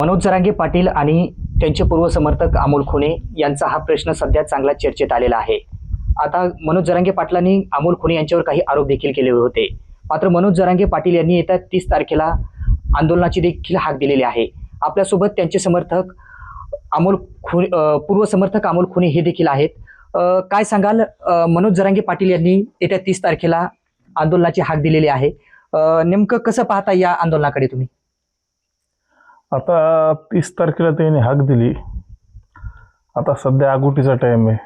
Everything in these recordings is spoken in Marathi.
मनोज जरांगे पाटील आणि त्यांचे पूर्व समर्थक अमोल खुणे यांचा हा प्रश्न सध्या चांगला चर्चेत आलेला आहे. आता मनोज जरांगे पाटलांनी अमोल खुणे यांच्यावर काही आरोप देखील केले होते. मात्र मनोज जरांगे पाटील यांनी येत्या 30 तारखेला आंदोलनाची देखील हाक दिलेली आहे. आपल्यासोबत त्यांचे समर्थक पूर्व समर्थक अमोल खुणे हे देखील आहेत. काय सांगाल, मनोज जरांगे पाटील यांनी येत्या 30 तारखेला आंदोलनाची हाक दिलेली आहे. नेमकं कसं पाहता या आंदोलनाकडे तुम्ही? आता 30 तारखेला त्यांनी हाक दिली. आता सध्या आगोटीचा टाइम आहे.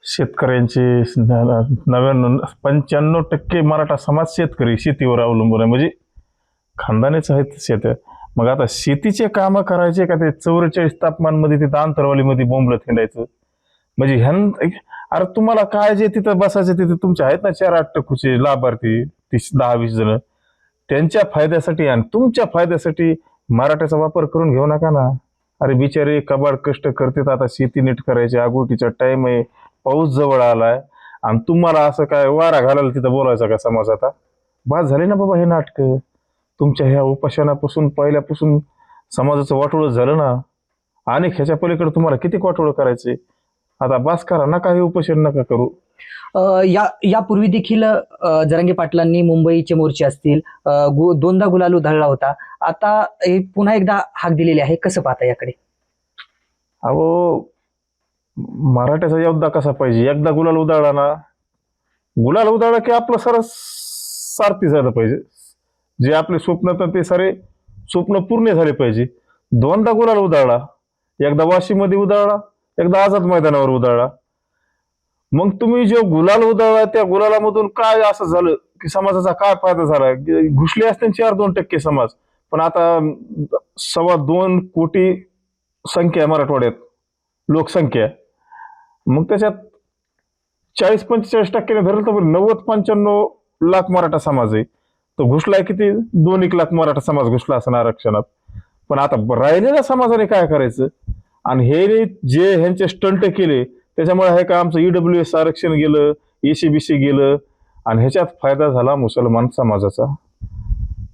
शेतकऱ्यांचे 95% मराठा समाज शेतकरी शेतीवर अवलंबून आहे, म्हणजे खानदानीच आहेत शेत. मग आता शेतीचे कामं करायचे का ते 44 तापमानमध्ये तिथं अंतरवालीमध्ये बोंबलत हिंडायचं? म्हणजे अरे तुम्हाला काय जे तिथं बसायचे तिथे तुमचे आहेत ना 4-8 टक्कूचे लाभार्थी 10-20 जण, त्यांच्या फायद्यासाठी आणि तुमच्या फायद्यासाठी मराठ्याचा वापर करून घेऊ नका ना. अरे बिचारे कबाड कष्ट करतात, आता शेती नीट करायची, आगोटीचा टाइम आहे, पाऊस जवळ आलाय आणि तुम्हाला असं काय वारा घालायला तिथं बोलायचं का समाज? आता बाद झाले ना बाबा हे नाटक. तुमच्या ह्या उपासनापासून पहिल्यापासून समाजाचं वाटोळं झालं ना, आणि ह्याच्या पलीकडे तुम्हाला किती वाटोळं करायचे? आता बास करा, नका हे उपोषण नका करू. यापूर्वी देखील जरांगे पाटलांनी मुंबईचे मोर्चे असतील, दोनदा गुलाल उधळला होता. आता पुन्हा एकदा हाक दिलेली आहे. कसं पाहता याकडे? अहो, मराठ्याचा योद्धा कसा पाहिजे? एकदा गुलाल उधळला ना, गुलाल उधळला की आपलं सरस सारथी झालं पाहिजे. जे आपले स्वप्न तर ते सारे स्वप्न पूर्ण झाले पाहिजे. दोनदा गुलाल उधळला, एकदा वाशीमध्ये उधळला, एकदा आझाद मैदानावर उधळला. मग तुम्ही जो गुलाल उधळला त्या गुलालामधून काय असं झालं की समाजाचा काय फायदा झाला? घुसले असते 4-2% समाज, पण आता 2.25 कोटी संख्या आहे मराठवाड्यात, लोकसंख्या. मग त्याच्यात 40-45% धरलं तर 90-95 लाख मराठा समाज आहे. तो घुसलाय किती? 2-1 लाख मराठा समाज घुसला असं आरक्षणात. पण आता राहिलेल्या समाजाने काय करायचं? आणि हे जे ह्यांचे स्टंट केले त्याच्यामुळे आहे का आमचं EWS आरक्षण गेलं, ECBC गेलं, आणि ह्याच्यात फायदा झाला मुसलमान समाजाचा.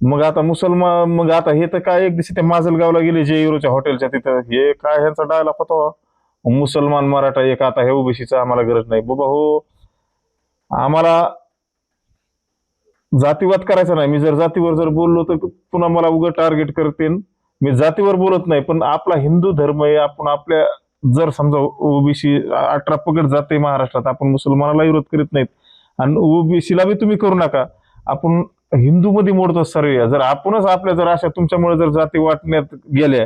मग आता हे तर काय, एक दिवशी ते माजलगावला गेले जे युरोच्या हॉटेलच्या तिथं, हे काय ह्यांचा डायलॉग होता, मुसलमान मराठा एक, आता हे ओबीसीचं आम्हाला गरज नाही. बाबा हो, आम्हाला जातीवाद करायचा नाही. मी जर जातीवर जर बोललो तर पुन्हा मला उगा टार्गेट करते. मी जातीवर बोलत नाही, पण आपला हिंदू धर्म आहे. आपण आपल्या जर समजा ओबीसी 18 पगड जाते महाराष्ट्रात, आपण मुसलमानाला विरोध करीत नाहीत आणि ओबीसीला बी तुम्ही करू नका. आपण हिंदू मध्ये मोडतो सर्व. जर आपणच आपल्या जर अशा तुमच्यामुळे जर जाती वाटण्यात गेल्या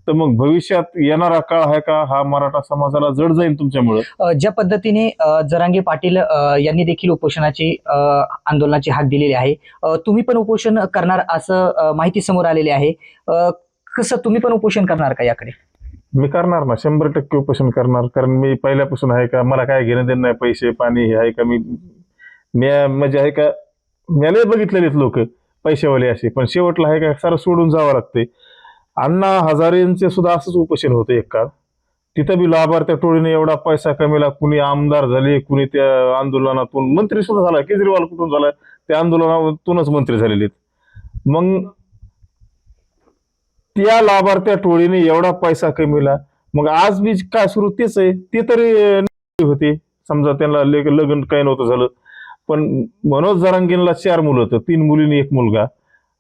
तर मग भविष्यात येणारा काळ आहे का हा मराठा समाजाला जड जाईल तुमच्यामुळे. ज्या पद्धतीने जरांगे पाटील यांनी देखील उपोषणाची आंदोलनाची हाक दिलेली आहे, तुम्ही पण उपोषण करणार असं माहिती समोर आलेली आहे. कसं तुम्ही पण उपोषण करणार का याकडे? मी करणार ना, 100% उपोषण करणार. कारण मी पहिल्यापासून आहे का, मला काय घेणं देणं नाही, पैसे पाणी हे आहे का, मी म्हणजे आहे का, मला बघितलेलेत लोक पैसेवाले असे, पण शेवटला आहे का सारं सोडून जावं लागते. अण्णा हजारेंचे सुद्धा असंच उपोषण होतं एक काळ. तिथं बी लाभार्थ्या टोळीने एवढा पैसा कमीला, कुणी आमदार झाले, कुणी त्या आंदोलनातून मंत्री सुद्धा झाला. केजरीवाल कुठून झाला? त्या आंदोलनातूनच मंत्री झालेले. मग त्या लाभार्थ्या टोळीने एवढा पैसा कमीला, मग आज बी काय सुरू तेच आहे. ते तरी होते, समजा त्यांना लग्न काही नव्हतं झालं, पण मनोज जरांगेंना 4 मुलं होतं, 3 मुलींनी 1 मुलगा,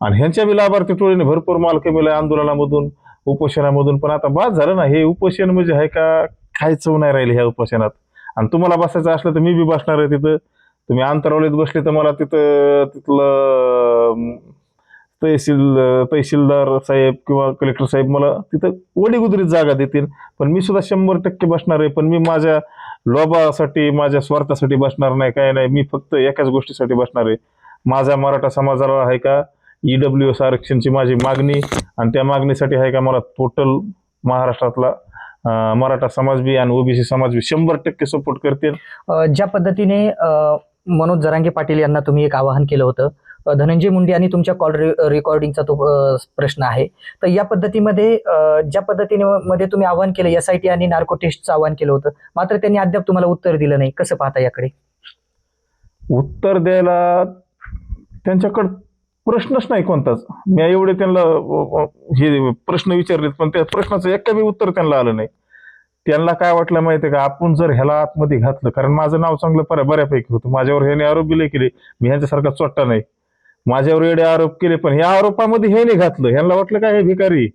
आणि ह्यांच्या बी लाभार्थी टोळीने भरपूर माल कमीला आंदोलनामधून, उपोषणामधून. पण आता बाद झालं ना हे उपोषण, म्हणजे आहे का काही चव नाही राहिली ह्या उपोषणात. आणि तुम्हाला बसायचं असलं तर मी बी बसणार आहे तिथं. तुम्ही अंतरावलीत बसले तर मला तिथलं तहसीलदार साहेब किंवा कलेक्टर साहेब मला तिथं वडीगुद्रीत जागा देतील. पण मी सुद्धा 100% बसणार आहे. पण मी माझ्या लोभासाठी, माझ्या स्वार्थासाठी बसणार नाही, काय नाही. मी फक्त एकाच गोष्टीसाठी बसणार आहे. माझ्या मराठा समाजाला आहे का EWS आरक्षणची माझी मागणी, आणि त्या मागणीसाठी आहे का मला टोटल महाराष्ट्रातला मराठा समाज बी आणि ओबीसी समाज बी 100% सपोर्ट करतील. ज्या पद्धतीने मनोज जरांगे पाटील यांना तुम्ही एक आवाहन केलं होतं, धनंजय मुंडे आणि तुमच्या कॉल रेकॉर्डिंगचा तो प्रश्न आहे, तर या पद्धतीमध्ये ज्या पद्धतीने मध्ये तुम्ही आवाहन केलं SIT आणि नार्को टेस्टचं आवाहन केलं होतं, मात्र त्यांनी अद्याप तुम्हाला उत्तर दिलं नाही. कसं पाहता याकडे? उत्तर द्यायला त्यांच्याकडं प्रश्नच नाही कोणताच. मी एवढे त्यांना हे प्रश्न विचारलेत, पण त्या प्रश्नाचं एक बी उत्तर त्यांना आलं नाही. त्यांना काय वाटलं माहितीये का, आपण जर ह्याला आतमध्ये घातलं, कारण माझं नाव चांगलं बऱ्यापैकी होतं, माझ्यावर ह्याने आरोप बिले केले, मी ह्यांच्यासारखा चोट्टा नाही, माझ्यावर एवढे आरोप केले, पण ह्या आरोपामध्ये हे नाही घातलं, ह्यांना वाटलं काय हे भिकारी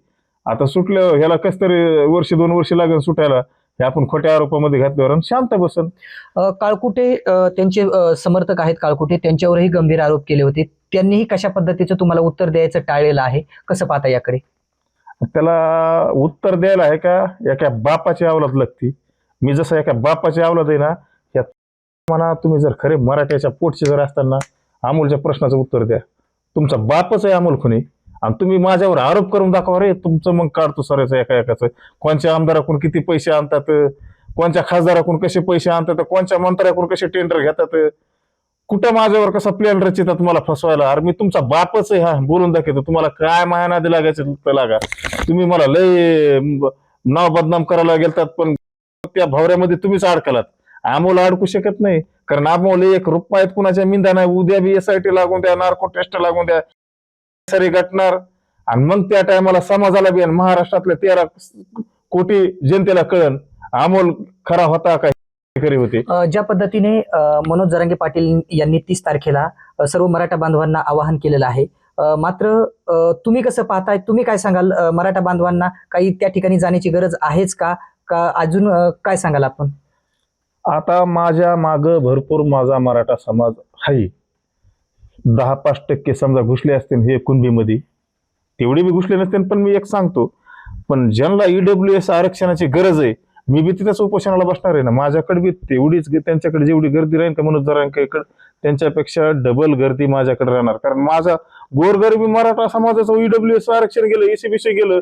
आता सुटलं, ह्याला कस तरी वर्ष 2 वर्ष लागेल सुटायला, हे आपण खोट्या आरोपामध्ये घातल्यावर आणि शांत बसन. काळकुटे त्यांचे समर्थक आहेत काळकुटे, त्यांच्यावरही गंभीर आरोप केले होते. त्यांनीही कशा पद्धतीचं तुम्हाला उत्तर द्यायचं टाळलेलं आहे, कसं पाहता याकडे? त्याला उत्तर द्यायला आहे का, एका बापाची अवलाद लागती. मी जसं एका बापाची अवलाद आहे ना, या म्हणा तुम्ही जर खरे मराठ्याच्या पोटचे जर असताना अमोलच्या प्रश्नाचं उत्तर द्या. तुमचा बापच आहे अमोल खुनी आणि तुम्ही माझ्यावर आरोप करून दाखवा रे, तुमचं मग काढतो सरायचं एका एकाचं. कोणत्या आमदाराकडून किती पैसे आणतात, कोणत्या खासदाराकडून कसे पैसे आणतात, कोणत्या मंत्र्याकडून कसे टेंडर घेतात, कुठं माझ्यावर कसा प्लॅन रचितात मला फसवायला. अरे मी तुमचा बापच आहे, हा बोलून दाखवतो. तुम्हाला काय मायानादी लागायचं तर लागा. तुम्ही मला लय नाव बदनाम करायला गेलतात, पण त्या भवऱ्यामध्ये तुम्हीच अडकलात. अमोल अडकू शकत नाही, कारण अमोल 1 रुपयात कुणाच्या मिंदा नाही. उद्या बी SIT लागून द्या, नार्को टेस्ट लागून द्या, सरी गाठणार आणि मग त्या टायमाला समाजाला बी आणि महाराष्ट्रातल्या 13 कोटी जनतेला कळन अमोल खरा होता का खरे होते. ज्या पद्धतीने मनोज जरांगे पाटील यांनी 30 तारखेला सर्व मराठा बांधवांना आवाहन केलेलं आहे, मात्र तुम्ही कसं पाहताय, तुम्ही काय सांगाल? मराठा बांधवांना काही त्या ठिकाणी जाण्याची गरज आहेच का अजून काय सांगाल आपण? आता माझ्या माग भरपूर माझा मराठा समाज आहे. 10-5% समजा घुसले असतील हे कुणबीमध्ये, तेवढे बी घुसले नसतील. पण मी एक सांगतो, पण ज्यांना EWS आरक्षणाची गरज आहे, मी बी तिथेच उपोषणाला बसणार आहे ना. माझ्याकडे बी तेवढीच, त्यांच्याकडे जेवढी गर्दी राहील का मनोज जरांगेकडे, त्यांच्यापेक्षा डबल गर्दी माझ्याकडे राहणार. कारण माझा गोरगरिबी मराठा समाजाचं EWS आरक्षण गेलं, ECBC गेलं,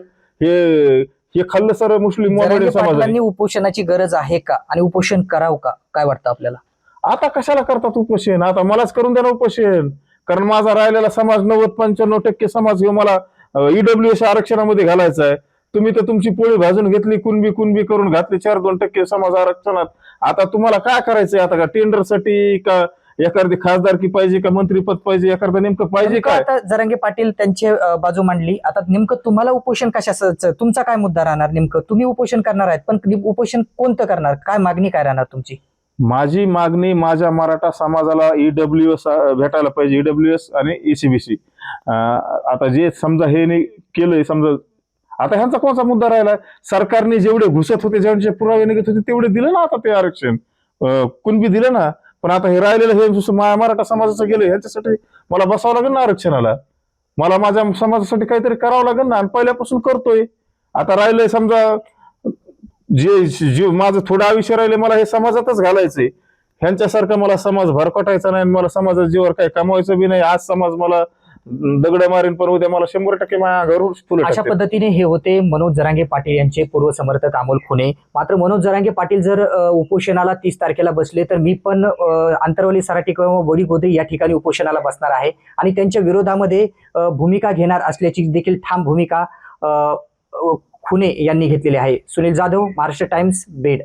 हे खाल्लं सर मुस्लिम समाजाने. उपोषणाची गरज आहे का आणि उपोषण करावं का, काय वाटतं आपल्याला? आता कशाला करतात उपोषण? आता मलाच करून द्या ना उपोषण. कारण माझा राहिलेला समाज 90-95% समाज हे मला EWS आरक्षणामध्ये घालायचा आहे. तुम्ही तर तुमची पोळी भाजून घेतली, कुणबी करून घातली 4-2% समाज आरक्षणात. आता तुम्हाला काय करायचंय? आता का टेंडरसाठी का एखादी खासदारकी पाहिजे का मंत्रीपद पाहिजे, एखादं नेमकं पाहिजे काय? आता जरांगे पाटील त्यांची बाजू मांडली, आता नेमकं तुम्हाला उपोषण कशाचं, तुमचा काय मुद्दा राहणार? नेमकं तुम्ही उपोषण करणार आहेत, पण उपोषण कोणतं करणार, काय मागणी काय राहणार तुमची? माझी मागणी माझ्या मराठा समाजाला EWS भेटायला पाहिजे, EWS आणि ECBC. आता जे समजा हे नाही केलंय, समजा आता ह्यांचा कोणता मुद्दा राहिला? सरकारने जेवढे घुसत होते, ज्यांचे पुरावे निघत होते तेवढे दिले ना आता ते आरक्षण, कुणबी दिलं ना. पण आता हे राहिलेलं हे मराठा समाजाचं गेलं, ह्याच्यासाठी मला बसावं लागेल ना आरक्षणाला. मला माझ्या समाजासाठी काहीतरी करावं लागेल ना, आणि पहिल्यापासून करतोय. आता राहिलंय समजा जे माझं थोडं आयुष्य राहिले, मला हे समाजातच घालायचंय. ह्यांच्यासारखं मला समाज भरकटायचा नाही, मला समाजात जीवर काही कमवायचं बी नाही. आज समाज मला दगड मारेन, पण उद्या मला 100% माझ्या घरून फुलं अशा टाकतील. पद्धतीने हे होते मनोज जरांगे पाटील यांचे पूर्व समर्थक अमोल खुने. मात्र मनोज जरांगे पाटील जर उपोषणाला 30 तारखेला बसले, तर मी पण आंतरवली सराटी किंवा वडी गोदरी या ठिकाणी उपोषणाला बसणार आहे आणि त्यांच्या विरोधामध्ये भूमिका घेणार असल्याची देखील ठाम भूमिका खुने यांनी घेतलेली आहे. सुनील जाधव, महाराष्ट्र टाइम्स, बीड.